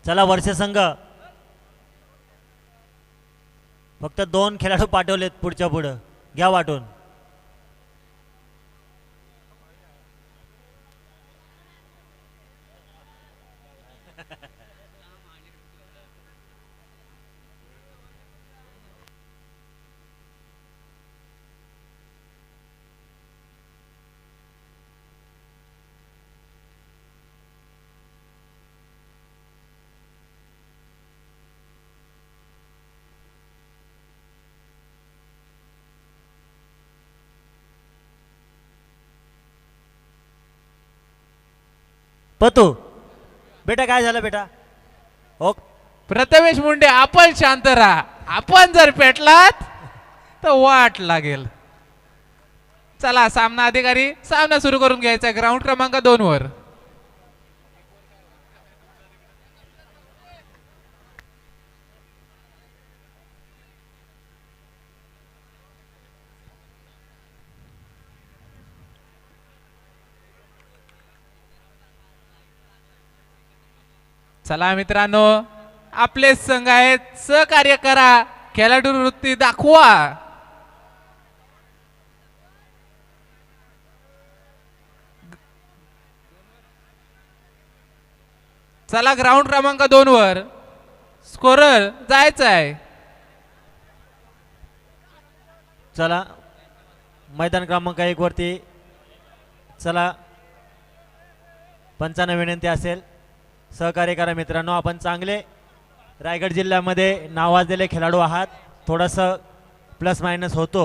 चला वर्ष संघ फक्त 2 खेळाडू पाठवलेत पुढच्या पुढं, घ्या वाटून. पतू बेटा काय झालं बेटा? हो प्रथमेश मुंडे आपण शांत राहा. आपण जर पेटलात तर वाट लागेल. चला सामना अधिकारी सामना सुरू करून घ्यायचा. ग्राउंड क्रमांक 2 वर चला मित्रांनो, आपले संघ आहेत, सहकार्य करा, खेळाडू वृत्ती दाखवा. चला ग्राउंड क्रमांक 2 वर स्कोरर जायचं आहे. चला मैदान क्रमांक 1 वरती चला. पंचांना विनंती असेल सहकार्य करा मित्रांनो. आपण चांगले रायगड जिल्ह्यामध्ये नावाजलेले खेळाडू आहात. थोडंसं प्लस मायनस होतो,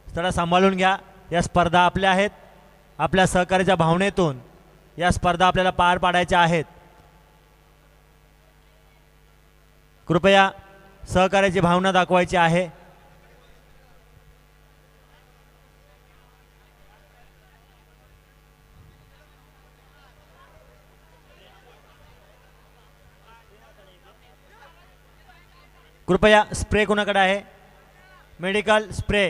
थोडा सांभाळून घ्या. या स्पर्धा आपल्या आहेत. आपल्या सहकार्याच्या भावनेतून या स्पर्धा आपल्याला पार पाडायच्या आहेत. कृपया सहकार्याची भावना दाखवायची आहे. कृपया स्प्रे कोणाकडे आहे? मेडिकल स्प्रे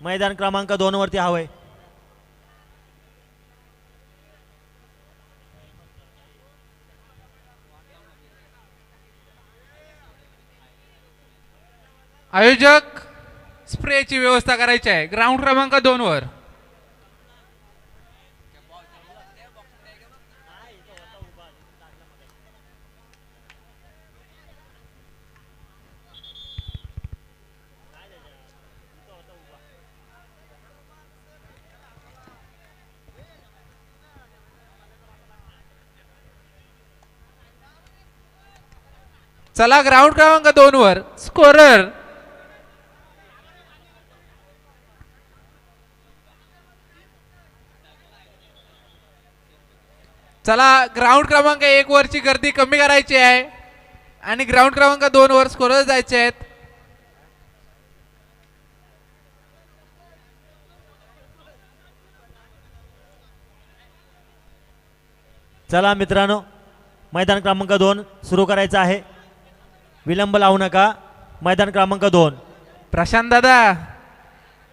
मैदान क्रमांक 2 वरती हवंय. आयोजक स्प्रेची व्यवस्था करायची आहे ग्राउंड क्रमांक 2 वर. चला ग्राउंड क्रमांक 2 वर स्कोरर चला ग्राउंड क्रमांक 1 वरची गर्दी कमी करायची आहे आणि ग्राउंड क्रमांक 2 वर स्कोरर जायचे आहेत. चला मित्रांनो, मैदान क्रमांक 2 सुरू करायचं आहे. विलंब लावू नका. मैदान क्रमांक 2. प्रशांत दादा,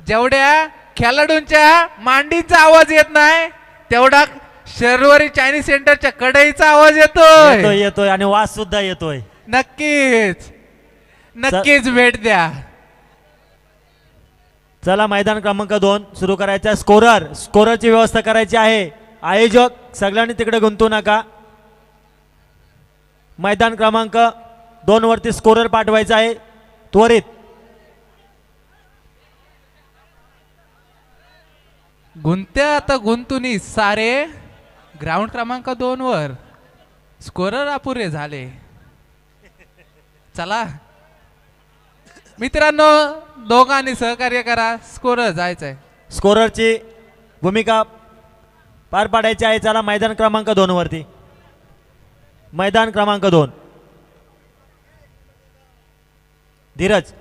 जेवढ्या खेळाडूंच्या मांडीचा आवाज येत नाही तेवढा शर्वरी चायनीज सेंटरच्या कढईचा आवाज येतोय येतोय. येतोय आणि वास सुद्धा येतोय. नक्कीच नक्कीच भेट द्या. चला मैदान क्रमांक 2 सुरू करायचा. स्कोररची व्यवस्था करायची आहे. आयोजक सगळ्यांनी तिकडे गुंतू नका. मैदान क्रमांक 2 वरती स्कोरर पाठवायचा आहे त्वरित. गुंत्या आता गुंतुनी सारे ग्राउंड क्रमांक 2 वर स्कोरर अपुरे झाले. चला मित्रांनो, दोघांनी सहकार्य करा. स्कोरर जायचंय. स्कोररची भूमिका पार पाडायची आहे. चला मैदान क्रमांक 2 वरती. मैदान क्रमांक 2. धीरज,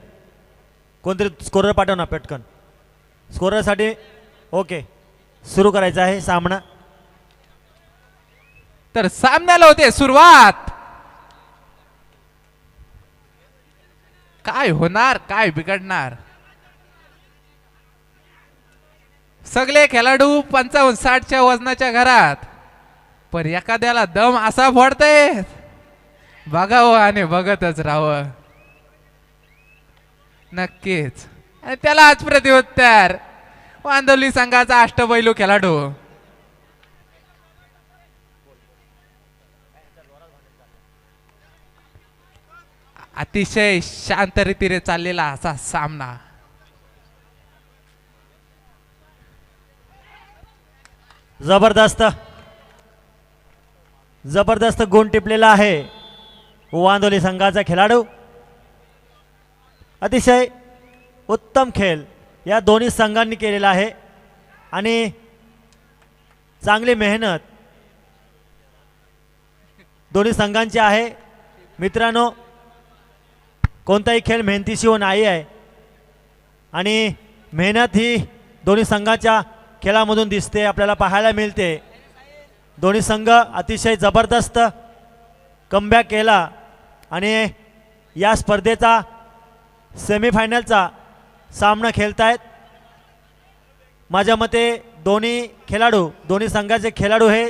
कोणतरी स्कोरर पाठव ना पटकन. स्कोररसाठी ओके सुरू करायचा आहे सामना. तर सामन्याला होते सुरुवात. काय होणार, काय बिघडणार? सगळे खेळाडू 55-60च्या वजनाच्या घरात, पण एखाद्याला दम असा फोडताय बघावं आणि बघतच राहावं. नक्कीच. आणि त्याला आज प्रत्युत्तर वांदवली संघाचा अष्टपैलू खेळाडू. अतिशय शांत रीतीने चाललेला असा सामना. जबरदस्त जबरदस्त गुण टिपलेला आहे वांदोली संघाचा खेळाडू. अतिशय उत्तम खेळ या दोन्ही संघांनी केलेला आहे आणि चांगली मेहनत दोन्ही संघांची आहे. मित्रांनो, कोणताही खेळ मेहनतीशिवाय नाही आहे आणि मेहनत ही दोन्ही संघाच्या खेळामधून दिसते, आपल्याला पाहायला मिळते. दोन्ही संघ अतिशय जबरदस्त कमबॅक केला आणि या स्पर्धेचा सेमीफायनलचा सामना खेळतायत. माझ्या मते दोन्ही संघाचे खेळाडू हे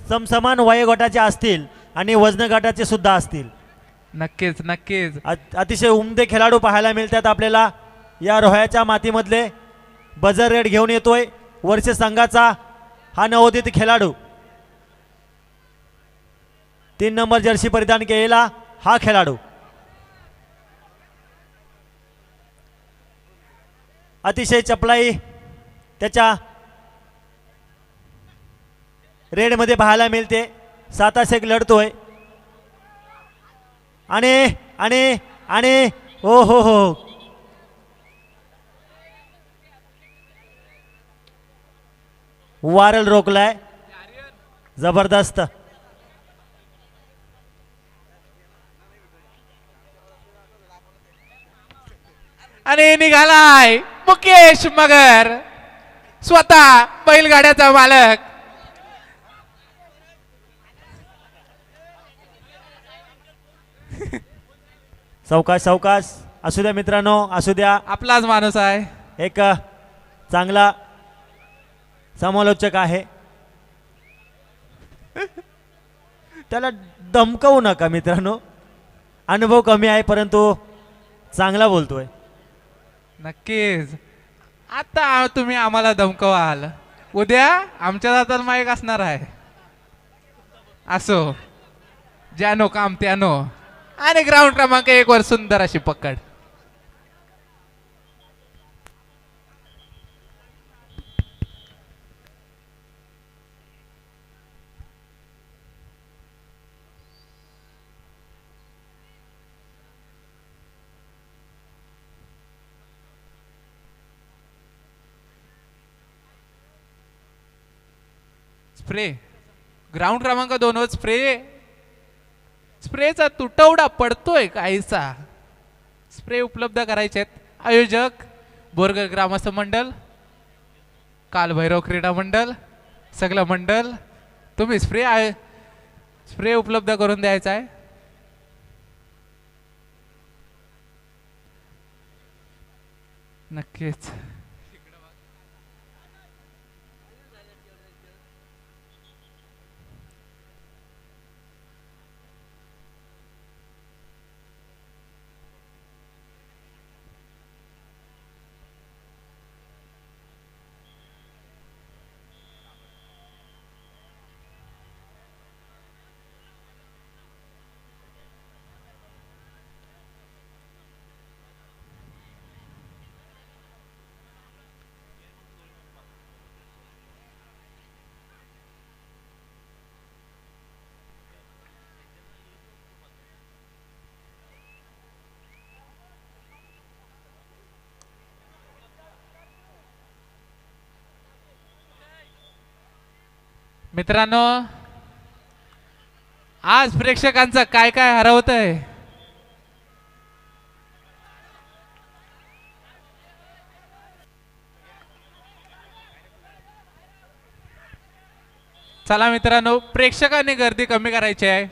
समसमान वयोगटाचे असतील आणि वजन गटाचे सुद्धा असतील. नक्कीच नक्कीच. अतिशय उमदे खेळाडू पाहायला मिळतात आपल्याला. या रोह्याच्या मातीमधले बजर रेड घेऊन येतोय वर्षे संघाचा हा नवोदित खेळाडू. 3 नंबर जर्सी परिधान केलेला हा खेळाडू अतिशय चपलाई त्याच्या रेड मध्ये पाहायला मिळते. 7-1 लढतोय आणि आणि आणि हो हो हो वारल रोखलाय. जबरदस्त. आणि निघालाय मुकेश मगर, स्वतः बैलगाड्याचा मालक. सावकाश सावकाश असू द्या मित्रांनो, असू द्या. आपलाच माणूस आहे. एक चांगला समालोचक आहे, त्याला धमकवू नका मित्रांनो. अनुभव कमी आहे परंतु चांगला बोलतोय. नक्कीच. आता तुम्ही आम्हाला धमकवाल, उद्या आमच्या हातात माईक असणार आहे. असो, ज्यानो काम त्यानो. आणि ग्राउंड क्रमांक 1 वर सुंदर अशी पकड. स्प्रे ग्राउंड क्रमांक 2 वर स्प्रेचा तुटवडा पडतोय काहीसा. स्प्रे उपलब्ध करायचे आहेत. आयोजक बोरगर ग्रामस्थ मंडळ, कालभैरव क्रीडा मंडळ, सगळं मंडळ, तुम्ही स्प्रे उपलब्ध करून द्यायचा आहे. नक्कीच. मित्रांनो, आज प्रेक्षकांचं काय काय हरवतंय. चला मित्रांनो, प्रेक्षकांनी गर्दी कमी करायची आहे.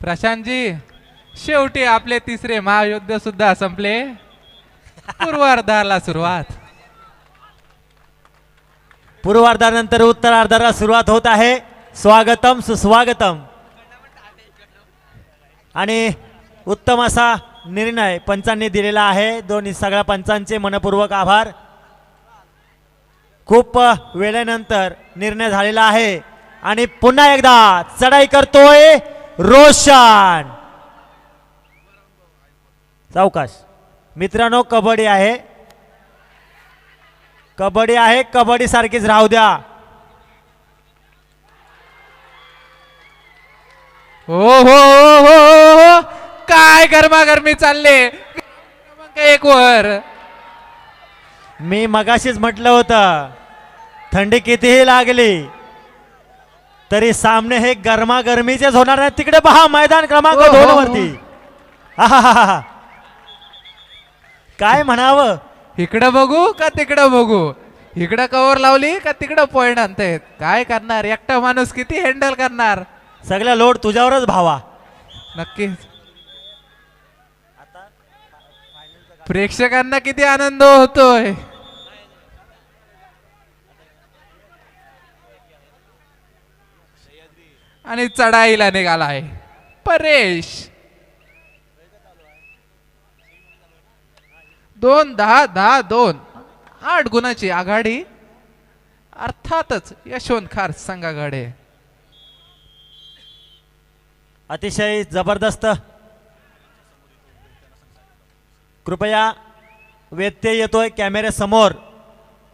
प्रशांतजी, शेवटी आपले तिसरे महायुद्ध सुद्धा संपले. पूर्वार्धाला सुरुवात. पूर्वार्धानंतर उत्तरार्धाला सुरुवात होत आहे. स्वागतम सुस्वागतम. आणि उत्तम असा निर्णय पंचांनी दिलेला आहे. दोन्ही सगळ्या पंचांचे मनपूर्वक आभार. खूप वेळेनंतर निर्णय झालेला आहे आणि पुन्हा एकदा चढाई करतोय रोशन. सावकाश मित्रांनो, कबड्डी आहे, कबड्डी आहे, कबड्डी सारखीच राहू द्या. हो हो हो हो हो, काय गरमागरमी चालले. क्रमांक 1 वर. मी मगाशीच म्हटलं होतं, थंडी कितीही लागली तरी सामने हे गरमागरमीचेच होणार आहे. तिकडे पहा मैदान क्रमांक हो, 2 हो, वरती. आहाहाहा. काय म्हणावं. इकडं बघू का तिकडं बघू, इकडं कव्हर लावली का तिकडं पॉइंट आणतायत. काय करणार, एकटा माणूस किती हँडल करणार. सगळा लोड तुझ्यावरच भावा. नक्कीच. प्रेक्षकांना किती आनंद होतोय. आणि चढाईला निघालाय परेश. 2-10-10-2 8 गुणाची आघाडी. अर्थातच यशवंत खार संघाकडे. अतिशय जबरदस्त. कृपया व्यत्यय येतोय कॅमेरे समोर.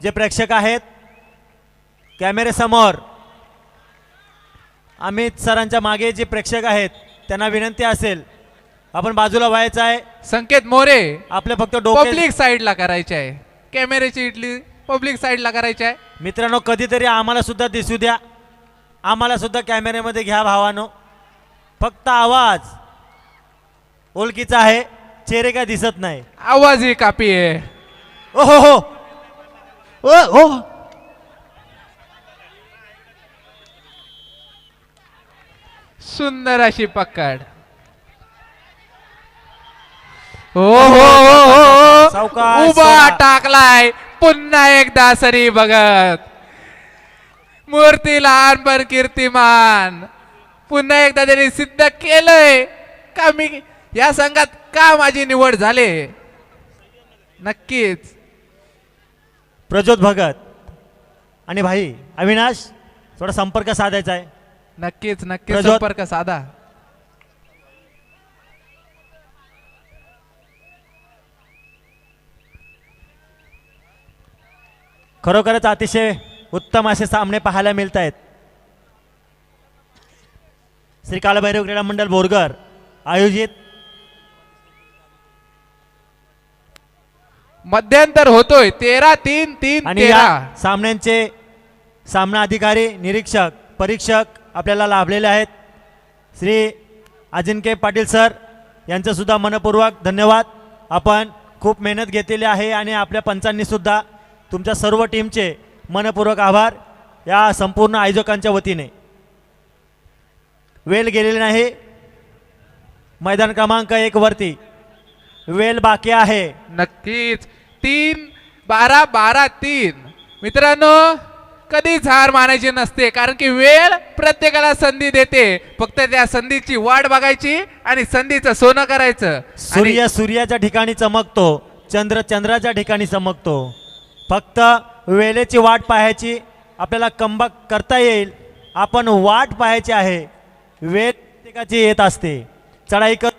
जे प्रेक्षक आहेत कॅमेरे समोर, अमित सरांच्या मागे जे प्रेक्षक आहेत त्यांना विनंती असेल आपण बाजूला व्हायचं आहे. संकेत मोरे, आपले फक्त डोके. पब्लिक साईडला करायचे आहे. कॅमेऱ्याची इटली पब्लिक साईडला करायची आहे. मित्रांनो, कधीतरी आम्हाला सुद्धा दिसू द्या, आम्हाला सुद्धा कॅमेऱ्यामध्ये घ्या भावानो. फक्त आवाज ओळखीचा आहे, चेहरे काय दिसत नाही. आवाज ही कापी आहे. ओ हो हो ओ हो. सुंदर अशी पकड. हो हो हो हो, सावकाश उभा सोडा. टाकलाय पुन्हा एकदा सरी बघत. मूर्ती लहान पण कीर्तिमान. पुन्हा एकदा त्यांनी सिद्ध केलंय का मी या संघात का माझी निवड झाली. नक्कीच. प्रज्योत भगत आणि भाई अविनाश, थोडा संपर्क साधायचा आहे. नक्कीच नक्कीच प्रज्वल. संपर्क साधा. खरोखरच अतिशय उत्तम असे सामने पाहायला मिळत आहेत. श्री कालभैरव क्रीडा मंडळ बोरगर आयोजित मध्यंतर होतोय 13-3-3-13. आणि या सामन्यांचे सामना अधिकारी, निरीक्षक, परीक्षक आपल्याला लाभलेले आहेत. श्री अजिंक्य पाटील सर यांचं सुद्धा मनपूर्वक धन्यवाद. आपण खूप मेहनत घेतलेली आहे आणि आपल्या पंचांनी सुद्धा तुमच्या सर्व टीमचे मनपूर्वक आभार या संपूर्ण आयोजकांच्या वतीने. वेळ गेलेली नाही. मैदान क्रमांक 1 वरती वेळ बाकी आहे. नक्कीच 3-12-12-3. मित्रांनो, कधीच हार मानायची नसते, कारण की वेळ प्रत्येकाला संधी देते. फक्त त्या संधीची वाट बघायची आणि संधीचं सोनं करायचं. सूर्य सूर्याच्या ठिकाणी चमकतो, चंद्र चंद्राच्या ठिकाणी चमकतो. फक्त वेळेची वाट पाहायची. आपल्याला कमबॅक करता येईल. आपण वाट पाहायची आहे. वेळ प्रत्येकाची येत असते. चढाई कर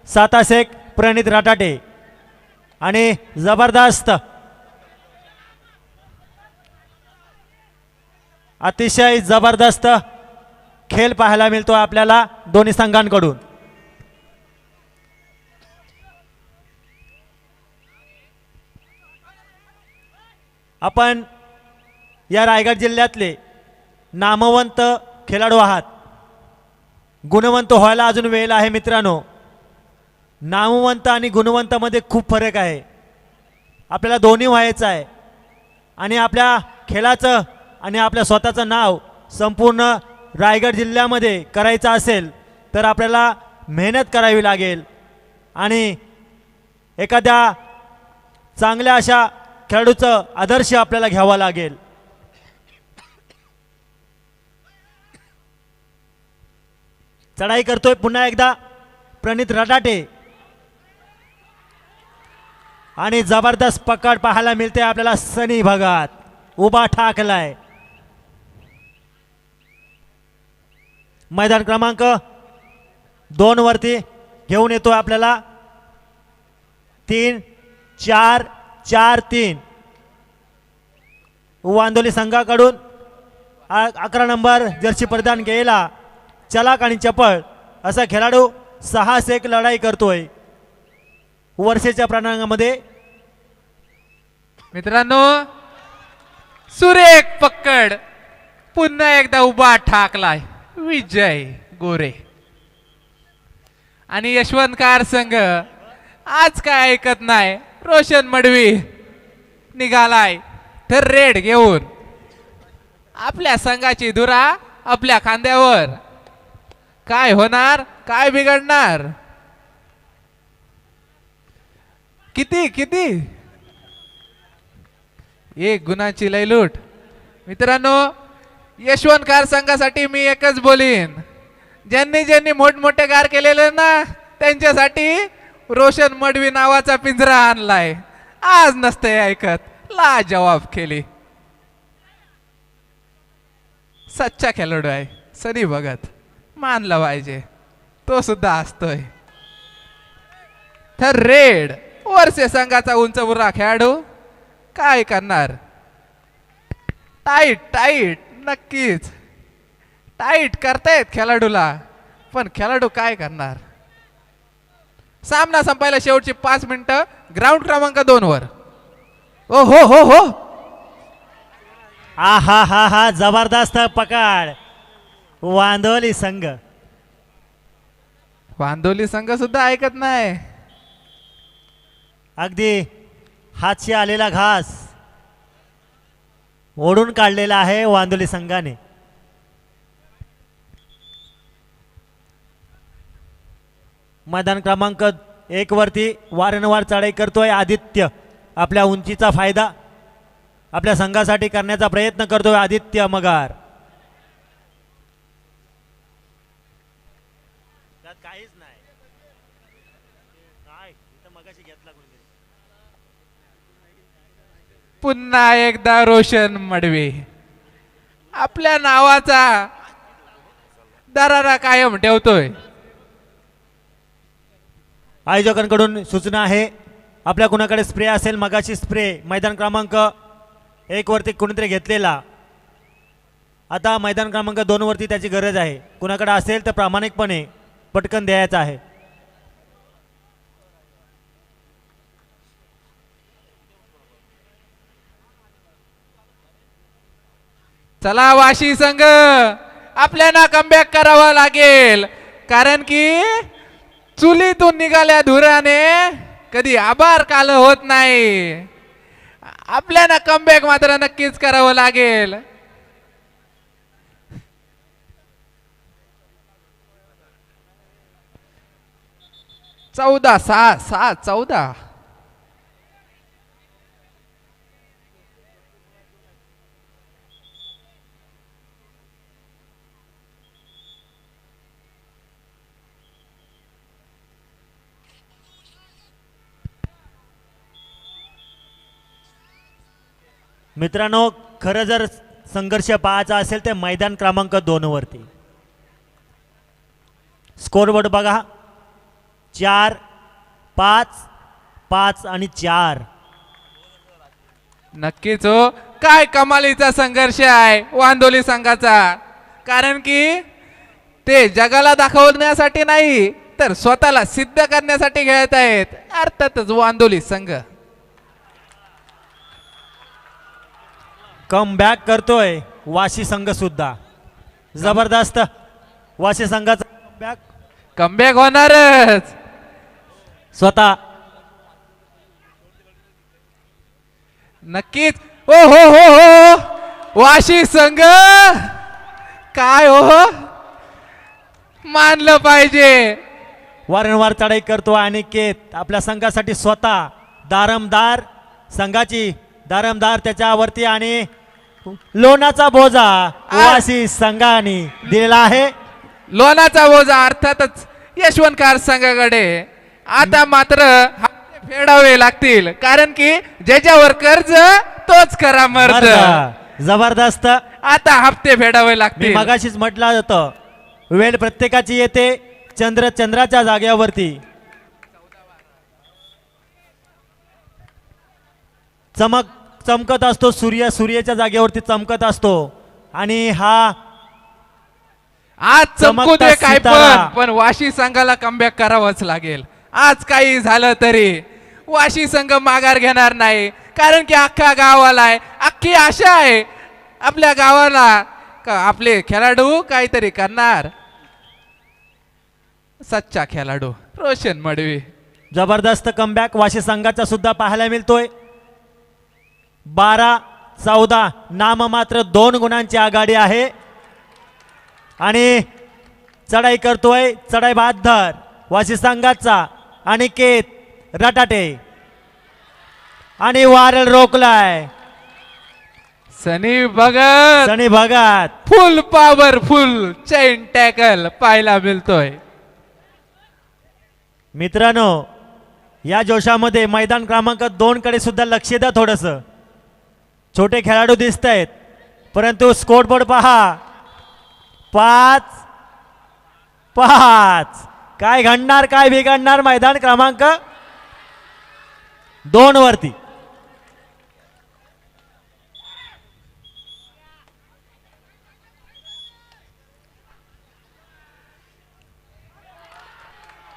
साता शेख, प्रणित राटाटे आणि जबरदस्त अतिशय जबरदस्त खेळ पाहायला मिळतो आपल्याला दोन्ही संघांकडून. आपण या रायगड जिल्ह्यातले नामवंत खेळाडू आहात. गुणवंत व्हायला अजून वेळ आहे मित्रांनो. नामवंत आणि गुणवंतामध्ये खूप फरक आहे. आपल्याला दोन्ही व्हायचं आहे आणि आपल्या खेळाचं आणि आपल्या स्वतःचं नाव संपूर्ण रायगड जिल्ह्यामध्ये करायचं असेल तर आपल्याला मेहनत करावी लागेल आणि एखाद्या चांगल्या अशा खेळाडूचं आदर्श आपल्याला घ्यावा लागेल. चढाई करतोय पुन्हा एकदा प्रणित रटाटे आणि जबरदस्त पकड पाहायला मिळते आपल्याला. सनी भगत उभा ठाकलाय. मैदान क्रमांक 2 वरती घेऊन येतो आपल्याला 3-4-4-3 वांदोली संघाकडून 11 नंबर जर्सी परिधान केला चलाक आणि चपळ असा खेळाडू साहस एक लढाई करतोय वर्षेच्या प्रणांगामध्ये. मित्रांनो सुरेख पकड पुन्हा एकदा उभा ठाकलाय विजय गोरे आणि यशवंत कार संघ आज काय ऐकत नाही. रोशन मडवी निघालाय तर रेड घेऊन आपल्या संघाची धुरा आपल्या खांद्यावर. काय होणार काय बिघडणार. किती किती एक गुणाची लयलूट. मित्रांनो यशवंत कार संघासाठी मी एकच बोलीन, ज्यांनी ज्यांनी मोठमोठे कार केलेले ना त्यांच्यासाठी रोशन मडवी नावाचा पिंजरा आणलाय. आज नसते ऐकत लाजवाब केली. सच्चा खेळाडू आहे सनी भगत मानला पाहिजे. तो सुद्धा असतोय. तर रेड वर्षे संघाचा उंचबुर्रा खेळाडू काय करणार. टाईट टाईट नक्कीच टाईट करतायत खेळाडूला पण खेळाडू काय करणार. सामना संपायला शेवटची 5 मिनिटं ग्राउंड क्रमांक 2 वर. ओ हो हो हो हा हा हा जबरदस्त पकड वांदोली संघ. वांदोली संघ सुद्धा ऐकत नाही. अगदी हातशी आलेला घास ओढून काढलेला आहे वांदोली संघाने. मैदान क्रमांक 1 वरती वारंवार चढाई करतोय आदित्य. आपल्या उंचीचा फायदा आपल्या संघासाठी करण्याचा प्रयत्न करतोय आदित्य मगार. त्यात काहीच नाही. काय इथं मगाशी घेतला कोणी. पुन्हा एकदा रोशन मडवी आपल्या नावाचा दरारा कायम ठेवतोय. आयोजकांकडून सूचना आहे आपल्या कुणाकडे स्प्रे असेल मगाशी स्प्रे मैदान क्रमांक 1 वरती कोणीतरी घेतलेला आता मैदान क्रमांक 2 वरती त्याची गरज आहे. कुणाकडे असेल तर प्रामाणिकपणे पटकन द्यायचा आहे. चला वाशी संघ आपल्याला कमबॅक करावा लागेल कारण की चुलीतून निघाल्या धुराने कधी आभार काल होत नाही. आपल्याला कमबॅक मात्र नक्कीच करावं लागेल. चौदा 14 मित्रांनो खरं जर संघर्ष पाहायचा असेल तर मैदान क्रमांक 2 वरती स्कोरबोर्ड बघा 4 5 5 आणि 4. नक्कीच हो काय कमालीचा संघर्ष आहे वांदोली संघाचा कारण की ते जगाला दाखवण्यासाठी नाही तर स्वतःला सिद्ध करण्यासाठी खेळत आहेत. अर्थातच वांदोली संघ कम बॅक करतोय. वाशी संघ सुद्धा जबरदस्त वाशी संघाचा कमबॅक होणारच. स्वतः नक्कीच ओ हो हो हो वाशी संघ काय हो मानलं पाहिजे. वारंवार चढाई करतो अनिकेत आपल्या संघासाठी स्वतः दारमदार संघाची दारमदार त्याच्यावरती आणि लोणाचा बोजा वासी संघाने दिलेला आहे. लोणाचा बोजा अर्थातच यशवंतकार संघाकडे. आता मात्र हप्ते फेडावे लागतील कारण की ज्याच्यावर कर्ज तोच करा मर्द. जबरदस्त. आता हप्ते फेडावे मी लागतील. मगाशीच म्हटलं होतं वेळ प्रत्येकाची येते. चंद्र चंद्राच्या जाग्यावरती चमकत असतो. सूर्य सूर्याच्या जागेवरती चमकत असतो. आणि हा आज चमकू दे चमकता काय सितारा. पण वाशी संघाला कमबॅक करावंच लागेल. आज काही झालं तरी वाशी संघ माघार घेणार नाही कारण की अख्खा गावाला आहे अख्खी आशा आहे आपल्या गावाला का आपले खेळाडू काहीतरी करणार. सच्चा खेळाडू रोशन मडवी. जबरदस्त कमबॅक वाशी संघाचा सुद्धा पाहायला मिळतोय. 12-14 नाममात्र 2 गुणांची आघाडी आहे. आणि चढाई करतोय चढाई बहादर वाशी संघाचा अनिकेत रटाटे आणि वारल रोकलाय Sunny Bhagat. Sunny Bhagat. Full powerful chain tackle पाहायला मिळतोय. मित्रांनो या जोशामध्ये मैदान क्रमांक 2 कडे सुद्धा लक्ष द्या. थोडस छोटे खेळाडू दिसत आहेत परंतु स्कोरबोर्ड पहा. 5 काय घडणार काय बिघडणार मैदान क्रमांक 2 वरती.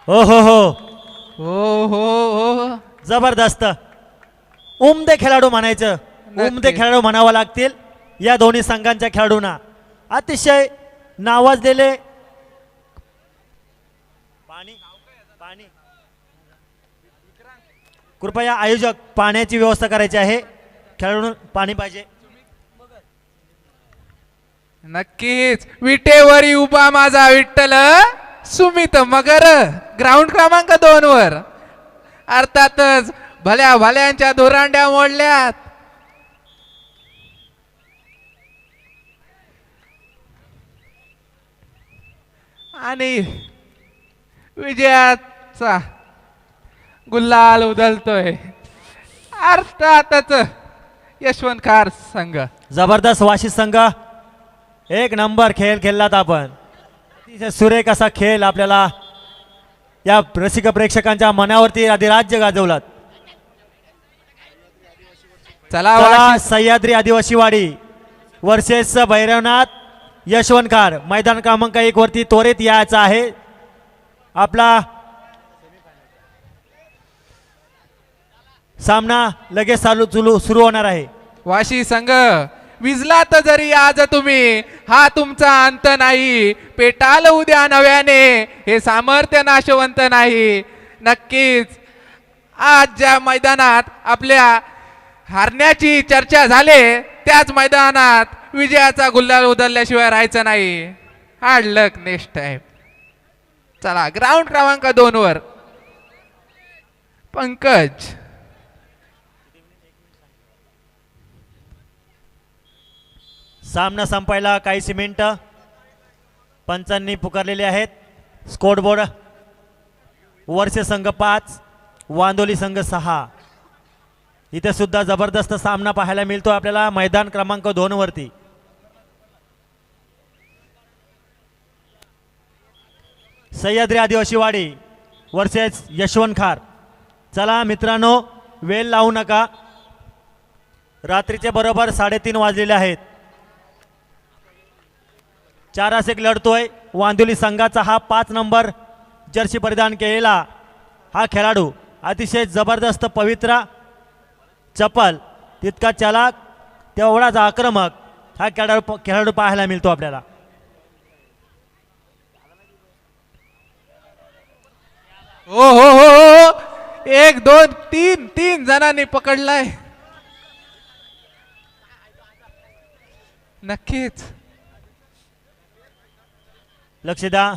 हो हो हो हो हो हो जबरदस्त. उमदे खेळाडू म्हणायचं. उमदे खेळाडू म्हणावं लागतील या दोन्ही संघांच्या खेळाडूंना. अतिशय नावाजलेले पाणी पाणी कृपया आयोजक पाण्याची व्यवस्था करायची आहे. खेळाडू पाणी पाहिजे. नक्कीच विटेवरी उभा माझा विठ्ठल सुमित मगर ग्राउंड क्रमांक 2 वर. अर्थातच भल्या भल्यांच्या धुरांड्या मोडल्यात. आणि विजयाचा गुलाल उधळतोय अर्थातच यशवंतकार संघ. जबरदस्त वाशी संघ एक नंबर खेळ खेळलात आपण. अतिशय सुरेख असा खेळ आपल्याला या रसिक प्रेक्षकांच्या मनावरती अधिराज्य गाजवलात. चला चला वाशी. सह्याद्री आदिवासीवाडी वर्सेस भैरवनाथ यशवंतकार. मैदान क्रमांक 1 वरती त्वरित यायचा आहे. आपला सामना लगेच सुरू होणार आहे. वाशी संघ विजलात जरी आज तुम्ही हा तुमचा अंत नाही. पेटाल उद्या नव्याने हे सामर्थ्य नाशवंत नाही. नक्कीच आज ज्या मैदानात आपल्या हारण्याची चर्चा झाले त्याच मैदानात विजयाचा गुलाल उधळल्याशिवाय राहायचं नाही. हार्ड लक नेक्स्ट टाइम. चला ग्राउंड क्रमांक 2 वर पंकज. सामना संपायला काही मिनिटं पंचांनी पुकारलेले आहेत. स्कोरबोर्ड वर्षे संघ 5 वांदोली संघ 6. इथे सुद्धा जबरदस्त सामना पाहायला मिळतो आपल्याला मैदान क्रमांक 2 वरती. सह्याद्री आदिवासीवाडी वर्सेस यशवंतखार. चला मित्रांनो वेळ लावू नका. रात्रीचे बरोबर 3:30 वाजलेले आहेत. 4 लढतोय. वांदुली संघाचा हा 5 नंबर जर्सी परिधान केलेला हा खेळाडू अतिशय जबरदस्त पवित्र चपल तितका चालाक तेवढाच आक्रमक हा खेळाडू पाहायला मिळतो आपल्याला. हो हो हो हो 1 2 3 जणांनी पकडलाय. नक्कीच लक्ष द्या.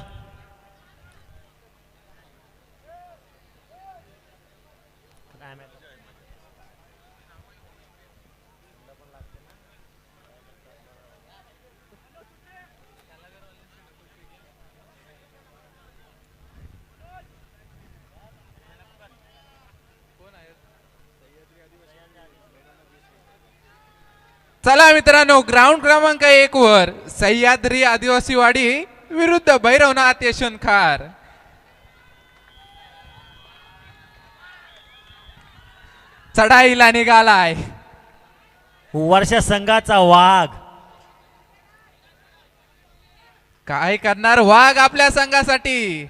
चला मित्रांनो, ग्राउंड क्रमांक 1 वर सह्याद्री आदिवासी वाडी विरुद्ध भैरवनाथ यशवंतखार. चढाईला निघालाय वर्षा संघाचा वाघ. काय करणार वाघ आपल्या संघासाठी?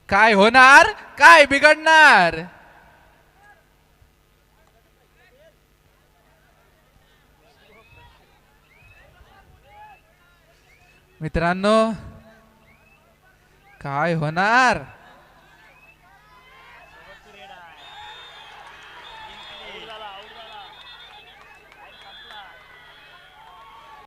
काय होणार? काय बिघडणार? मित्रांनो काय होणार?